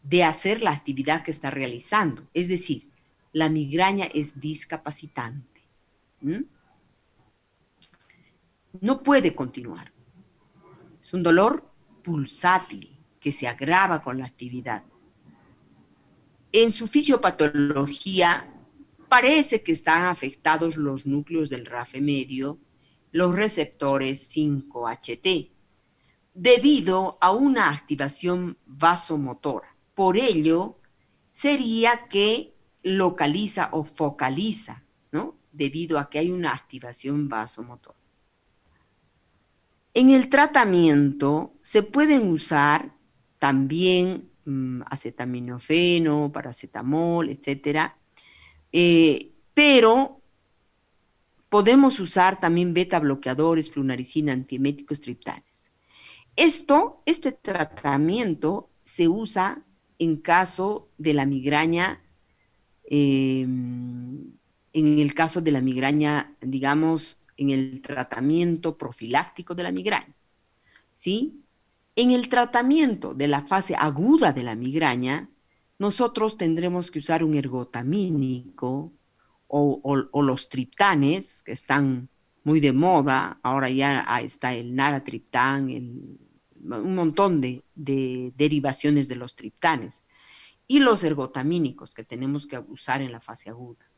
de hacer la actividad que está realizando. Es decir, la migraña es discapacitante. No puede continuar. Es un dolor pulsátil que se agrava con la actividad. En su fisiopatología parece que están afectados los núcleos del RAFE medio, los receptores 5-HT, debido a una activación vasomotora. Por ello, sería que localiza o focaliza, ¿no? Debido a que hay una activación vasomotora. En el tratamiento se pueden usar también acetaminofeno, paracetamol, etcétera, pero podemos usar también beta bloqueadores, flunaricina, antieméticos, triptanes. Este tratamiento se usa en caso de la migraña, en el caso de la migraña, digamos, en el tratamiento profiláctico de la migraña, ¿sí? En el tratamiento de la fase aguda de la migraña, nosotros tendremos que usar un ergotamínico o los triptanes, que están muy de moda. Ahora ya está el naratriptán, un montón de derivaciones de los triptanes. Y los ergotamínicos que tenemos que usar en la fase aguda.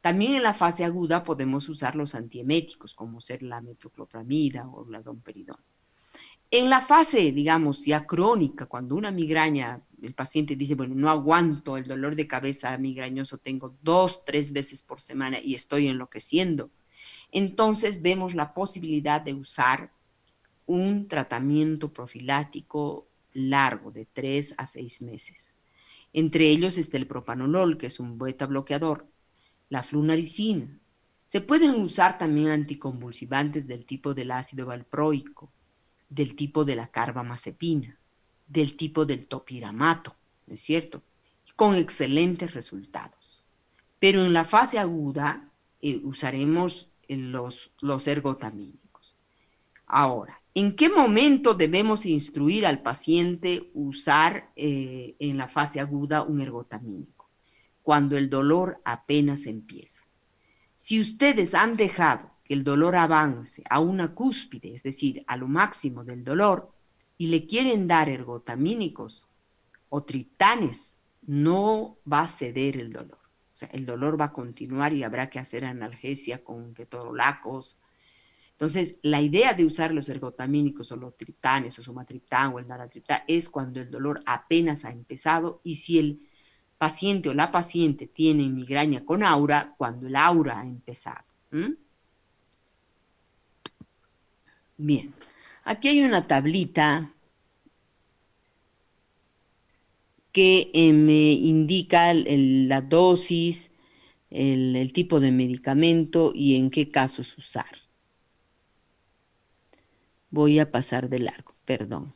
También en la fase aguda podemos usar los antieméticos, como ser la metoclopramida o la domperidona. En la fase, digamos, ya crónica, cuando una migraña, el paciente dice, bueno, no aguanto el dolor de cabeza migrañoso, tengo 2, 3 veces por semana y estoy enloqueciendo, entonces vemos la posibilidad de usar un tratamiento profiláctico largo, de 3 a 6 meses. Entre ellos está el propanolol, que es un beta bloqueador, la flunaricina. Se pueden usar también anticonvulsivantes del tipo del ácido valproico, del tipo de la carbamazepina, del tipo del topiramato. ¿no es cierto? Con excelentes resultados. Pero en la fase aguda usaremos los ergotamínicos. Ahora, ¿en qué momento debemos instruir al paciente usar en la fase aguda un ergotamínico? Cuando el dolor apenas empieza. Si ustedes han dejado que el dolor avance a una cúspide, es decir, a lo máximo del dolor, y le quieren dar ergotamínicos o triptanes, no va a ceder el dolor. O sea, el dolor va a continuar y habrá que hacer analgesia con ketorolacos. Entonces, la idea de usar los ergotamínicos o los triptanes o sumatriptán o el naratriptán es cuando el dolor apenas ha empezado y si el paciente o la paciente tiene migraña con aura, cuando el aura ha empezado. Bien, aquí hay una tablita que me indica la dosis, el tipo de medicamento y en qué casos usar. Voy a pasar de largo, perdón.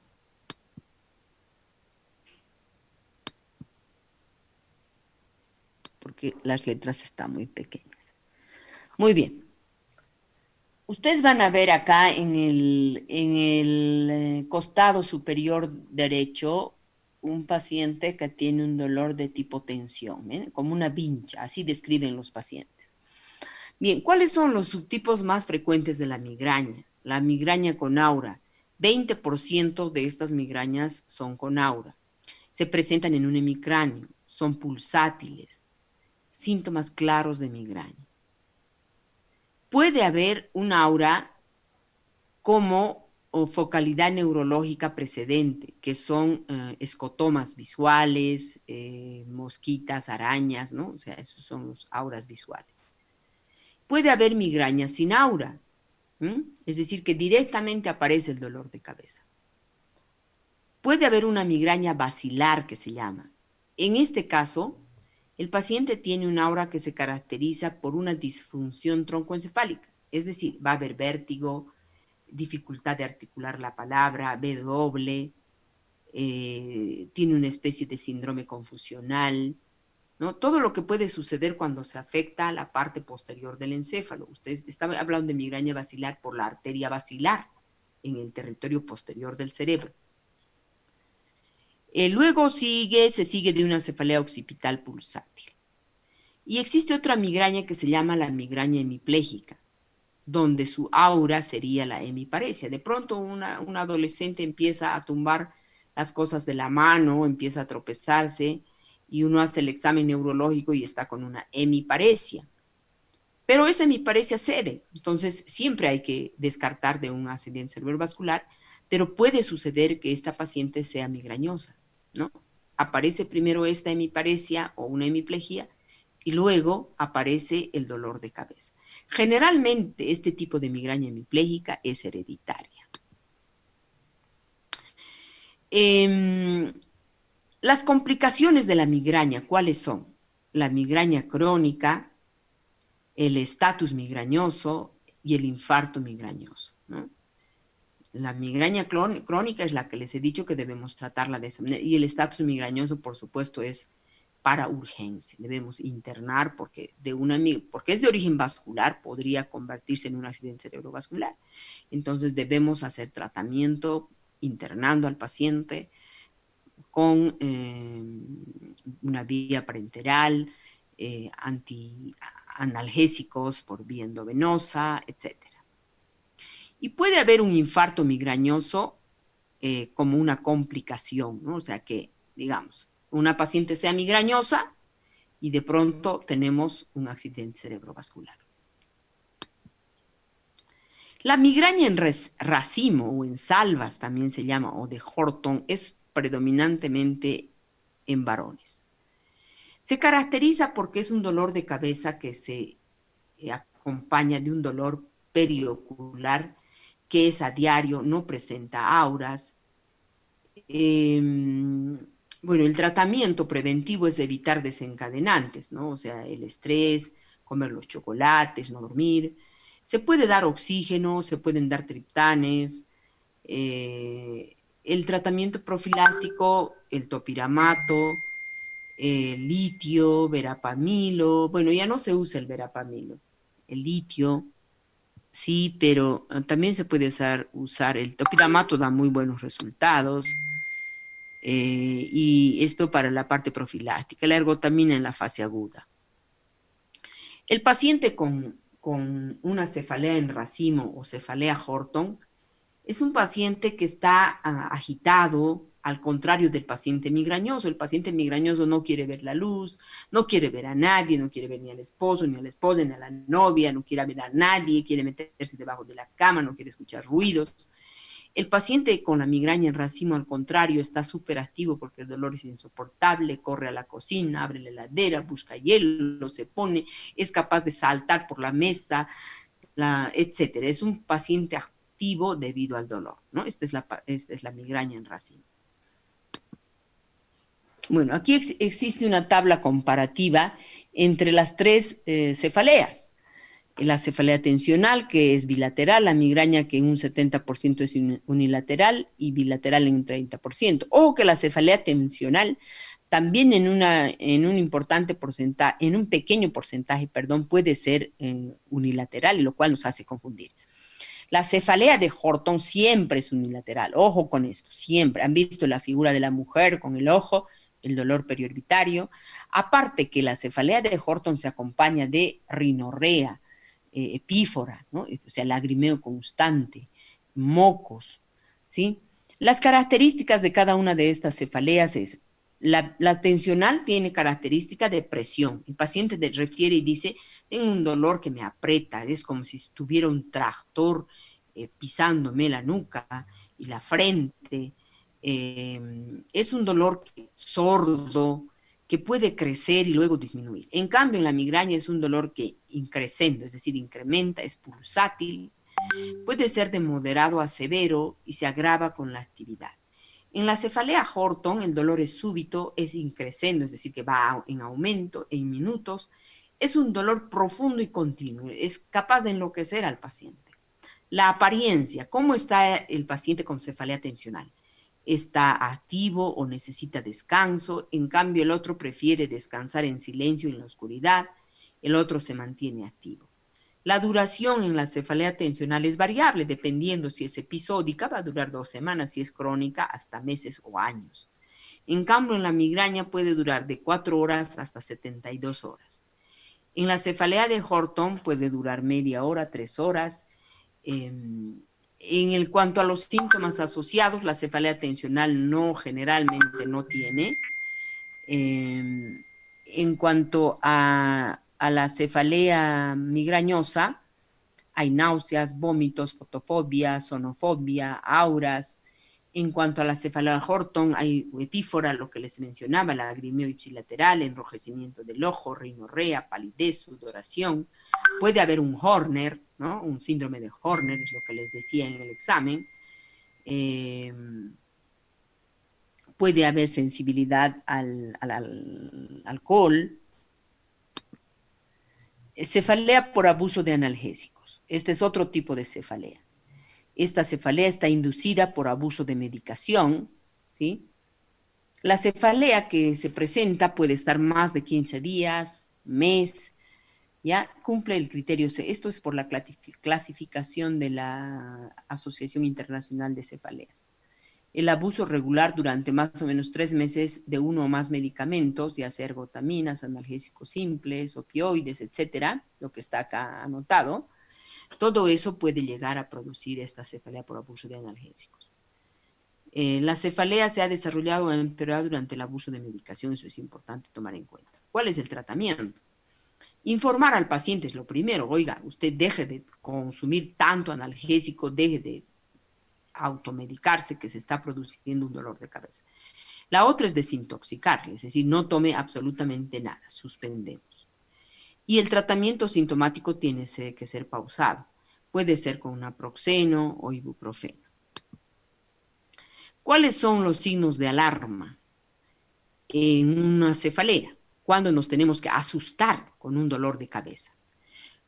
Porque las letras están muy pequeñas. Muy bien. Ustedes van a ver acá en el costado superior derecho un paciente que tiene un dolor de tipo tensión, ¿eh? Como una vincha, así describen los pacientes. Bien, ¿cuáles son los subtipos más frecuentes de la migraña? La migraña con aura. 20% de estas migrañas son con aura. Se presentan en un hemicráneo, son pulsátiles, síntomas claros de migraña. Puede haber un aura como focalidad neurológica precedente, que son escotomas visuales, mosquitas, arañas, ¿no? O sea, esos son los auras visuales. Puede haber migraña sin aura, es decir, que directamente aparece el dolor de cabeza. Puede haber una migraña basilar que se llama. En este caso, el paciente tiene un aura que se caracteriza por una disfunción troncoencefálica, es decir, va a haber vértigo, dificultad de articular la palabra, ve doble, tiene una especie de síndrome confusional, ¿no? Todo lo que puede suceder cuando se afecta a la parte posterior del encéfalo. Ustedes estaban hablando de migraña basilar por la arteria basilar en el territorio posterior del cerebro. Luego se sigue de una cefalea occipital pulsátil. Y existe otra migraña que se llama la migraña hemipléjica, donde su aura sería la hemiparesia. De pronto una adolescente empieza a tumbar las cosas de la mano, empieza a tropezarse y uno hace el examen neurológico y está con una hemiparesia. Pero esa hemiparesia cede, entonces siempre hay que descartar de un accidente cerebrovascular, pero puede suceder que esta paciente sea migrañosa, ¿no? Aparece primero esta hemiparesia o una hemiplegia y luego aparece el dolor de cabeza. Generalmente este tipo de migraña hemipléjica es hereditaria. Las complicaciones de la migraña, ¿cuáles son? La migraña crónica, el estatus migrañoso y el infarto migrañoso, ¿no? La migraña crónica es la que les he dicho que debemos tratarla de esa manera y el estatus migrañoso, por supuesto, es para urgencia. Debemos internar porque es de origen vascular, podría convertirse en un accidente cerebrovascular. Entonces debemos hacer tratamiento internando al paciente con una vía parenteral, analgésicos por vía endovenosa, etc. Y puede haber un infarto migrañoso como una complicación, ¿no? O sea que, digamos, una paciente sea migrañosa y de pronto tenemos un accidente cerebrovascular. La migraña en racimo o en salvas también se llama, o de Horton, es predominantemente en varones. Se caracteriza porque es un dolor de cabeza que se acompaña de un dolor periocular que es a diario, no presenta auras. Bueno, el tratamiento preventivo es evitar desencadenantes, ¿no? O sea, el estrés, comer los chocolates, no dormir. Se puede dar oxígeno, se pueden dar triptanes, El tratamiento profiláctico, el topiramato, el litio, verapamilo, bueno, ya no se usa el verapamilo, el litio, sí, pero también se puede usar el topiramato, da muy buenos resultados, y esto para la parte profiláctica, la ergotamina en la fase aguda. El paciente con una cefalea en racimo o cefalea Horton es un paciente que está agitado, al contrario del paciente migrañoso. El paciente migrañoso no quiere ver la luz, no quiere ver a nadie, no quiere ver ni al esposo, ni a la esposa, ni a la novia, no quiere ver a nadie, quiere meterse debajo de la cama, no quiere escuchar ruidos. El paciente con la migraña en racimo, al contrario, está súper activo porque el dolor es insoportable, corre a la cocina, abre la heladera, busca hielo, se pone, es capaz de saltar por la mesa, etcétera. Es un paciente activo debido al dolor, ¿no? Esta es la migraña en racimo. Bueno, aquí existe una tabla comparativa entre las tres cefaleas. La cefalea tensional, que es bilateral, la migraña, que en un 70% es unilateral y bilateral en un 30%. Ojo que la cefalea tensional también en un importante porcentaje, en un pequeño porcentaje, perdón, puede ser unilateral, lo cual nos hace confundir. La cefalea de Horton siempre es unilateral, ojo con esto, siempre. Han visto la figura de la mujer con el ojo, el dolor periorbitario. Aparte que la cefalea de Horton se acompaña de rinorrea, epífora, ¿no? O sea, lagrimeo constante, mocos, ¿sí? Las características de cada una de estas cefaleas es, la tensional tiene característica de presión. El paciente refiere y dice, tengo un dolor que me aprieta, es como si tuviera un tractor pisándome la nuca y la frente. Es un dolor sordo, que puede crecer y luego disminuir. En cambio, en la migraña es un dolor que increciendo, es decir, incrementa, es pulsátil, puede ser de moderado a severo y se agrava con la actividad. En la cefalea Horton, el dolor es súbito, es increciendo, es decir, que va en aumento en minutos, es un dolor profundo y continuo, es capaz de enloquecer al paciente. La apariencia, ¿cómo está el paciente con cefalea tensional? ¿Está activo o necesita descanso? En cambio, el otro prefiere descansar en silencio y en la oscuridad. El otro se mantiene activo. La duración en la cefalea tensional es variable, dependiendo si es episódica, va a durar 2 semanas, si es crónica, hasta meses o años. En cambio, en la migraña puede durar de 4 horas hasta 72 horas. En la cefalea de Horton puede durar media hora, 3 horas. Cuanto a los síntomas asociados, la cefalea tensional generalmente no tiene. En cuanto a la cefalea migrañosa, hay náuseas, vómitos, fotofobia, sonofobia, auras. En cuanto a la cefalea Horton, hay epífora, lo que les mencionaba, lagrimeo ipsilateral, enrojecimiento del ojo, rinorrea, palidez, sudoración. Puede haber un Horner, ¿no? Un síndrome de Horner, es lo que les decía en el examen. Puede haber sensibilidad al alcohol. Cefalea por abuso de analgésicos. Este es otro tipo de cefalea. Esta cefalea está inducida por abuso de medicación, ¿sí? La cefalea que se presenta puede estar más de 15 días, mes, ya cumple el criterio. Esto es por la clasificación de la Asociación Internacional de Cefaleas. El abuso regular durante más o menos 3 meses de uno o más medicamentos, ya sea ergotaminas, analgésicos simples, opioides, etcétera, lo que está acá anotado, todo eso puede llegar a producir esta cefalea por abuso de analgésicos. La cefalea se ha desarrollado o empeorado durante el abuso de medicación, eso es importante tomar en cuenta. ¿Cuál es el tratamiento? Informar al paciente es lo primero. Oiga, usted deje de consumir tanto analgésico, deje de automedicarse, que se está produciendo un dolor de cabeza. La otra es desintoxicarle, es decir, no tome absolutamente nada, suspendemos. Y el tratamiento sintomático tiene que ser pausado. Puede ser con naproxeno o ibuprofeno. ¿Cuáles son los signos de alarma en una cefalea? Cuando nos tenemos que asustar con un dolor de cabeza.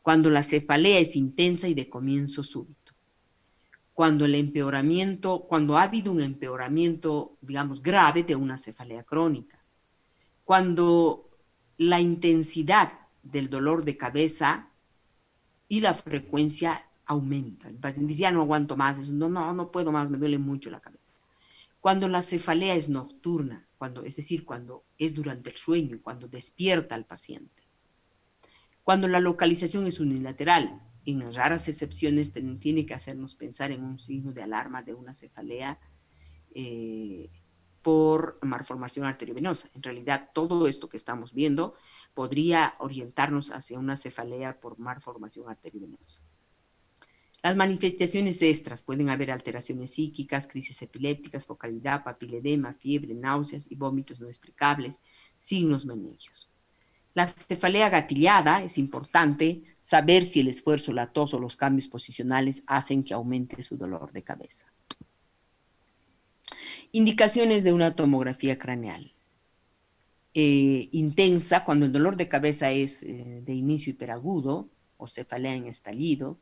Cuando la cefalea es intensa y de comienzo súbito. cuando el empeoramiento, cuando ha habido un empeoramiento, digamos, grave de una cefalea crónica, cuando la intensidad del dolor de cabeza y la frecuencia aumenta. El paciente dice, ya no aguanto más, no puedo más, me duele mucho la cabeza. Cuando la cefalea es nocturna, es decir, cuando es durante el sueño, cuando despierta al paciente. Cuando la localización es unilateral, en raras excepciones tiene que hacernos pensar en un signo de alarma de una cefalea por malformación arteriovenosa. En realidad, todo esto que estamos viendo podría orientarnos hacia una cefalea por malformación arteriovenosa. Las manifestaciones extras pueden haber alteraciones psíquicas, crisis epilépticas, focalidad, papiledema, fiebre, náuseas y vómitos no explicables, signos meningios. La cefalea gatillada, es importante saber si el esfuerzo, la tos o los cambios posicionales hacen que aumente su dolor de cabeza. Indicaciones de una tomografía craneal. Intensa, cuando el dolor de cabeza es de inicio hiperagudo o cefalea en estallido,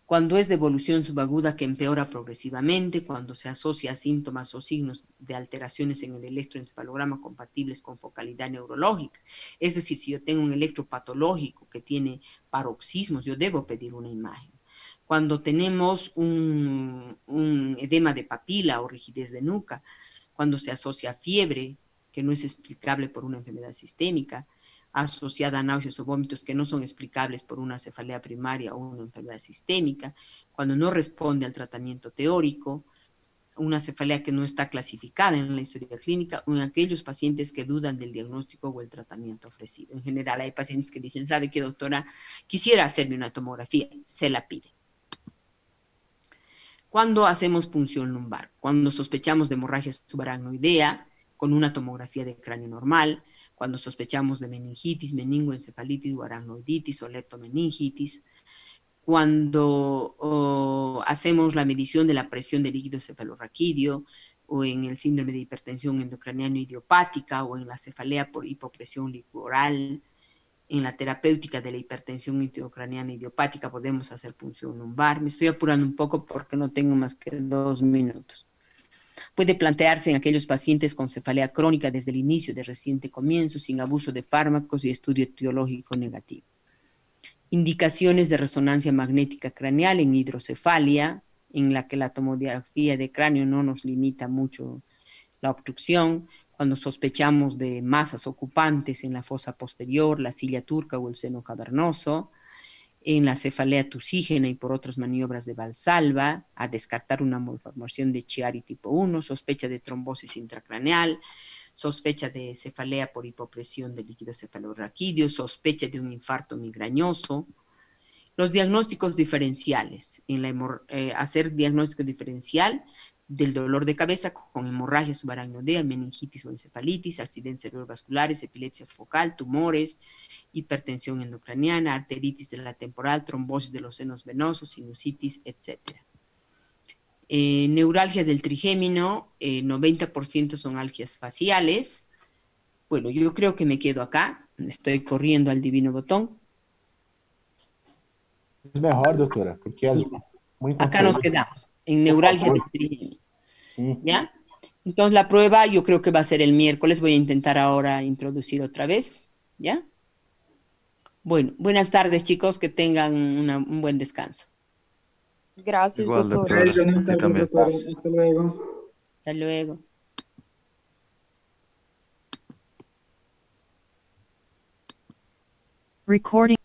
cuando es de evolución subaguda que empeora progresivamente, cuando se asocia a síntomas o signos de alteraciones en el electroencefalograma compatibles con focalidad neurológica. Es decir, si yo tengo un electropatológico que tiene paroxismos, yo debo pedir una imagen. Cuando tenemos un edema de papila o rigidez de nuca, cuando se asocia a fiebre, que no es explicable por una enfermedad sistémica, asociada a náuseas o vómitos que no son explicables por una cefalea primaria o una enfermedad sistémica, cuando no responde al tratamiento teórico, una cefalea que no está clasificada en la historia clínica, o en aquellos pacientes que dudan del diagnóstico o el tratamiento ofrecido. En general hay pacientes que dicen, ¿sabe qué, doctora? Quisiera hacerme una tomografía, se la pide. Cuando hacemos punción lumbar, cuando sospechamos de hemorragia subaracnoidea con una tomografía de cráneo normal, cuando sospechamos de meningitis, meningoencefalitis o aracnoiditis o leptomeningitis, cuando hacemos la medición de la presión de líquido cefalorraquídeo o en el síndrome de hipertensión endocraniana idiopática o en la cefalea por hipopresión liquoral. En la terapéutica de la hipertensión intracraniana idiopática podemos hacer punción lumbar. Me estoy apurando un poco porque no tengo más que 2 minutos. Puede plantearse en aquellos pacientes con cefalea crónica desde el inicio de reciente comienzo, sin abuso de fármacos y estudio etiológico negativo. Indicaciones de resonancia magnética craneal en hidrocefalia, en la que la tomografía de cráneo no nos limita mucho la obstrucción, cuando sospechamos de masas ocupantes en la fosa posterior, la silla turca o el seno cavernoso, en la cefalea tusígena y por otras maniobras de Valsalva, a descartar una malformación de Chiari tipo 1, sospecha de trombosis intracraneal, sospecha de cefalea por hipopresión de líquido cefalorraquídeo, sospecha de un infarto migrañoso. Los diagnósticos diferenciales, hacer diagnóstico diferencial del dolor de cabeza con hemorragia subaracnoidea, meningitis o encefalitis, accidentes cerebrovasculares, epilepsia focal, tumores, hipertensión endocraniana, arteritis de la temporal, trombosis de los senos venosos, sinusitis, etc. Neuralgia del trigémino, 90% son algias faciales. Bueno, yo creo que me quedo acá, estoy corriendo al divino botón. Es mejor, doctora, porque es muy Acá nos conteúdo. quedamos, en neuralgia del trigémino. Sí. ¿Ya? Entonces la prueba yo creo que va a ser el miércoles, voy a intentar ahora introducir otra vez, ¿ya? Bueno, buenas tardes chicos, que tengan un buen descanso. Gracias, Igual, doctora. doctora. Buenas A ti tardes, también. doctora. Gracias. Hasta luego. Hasta luego. Recording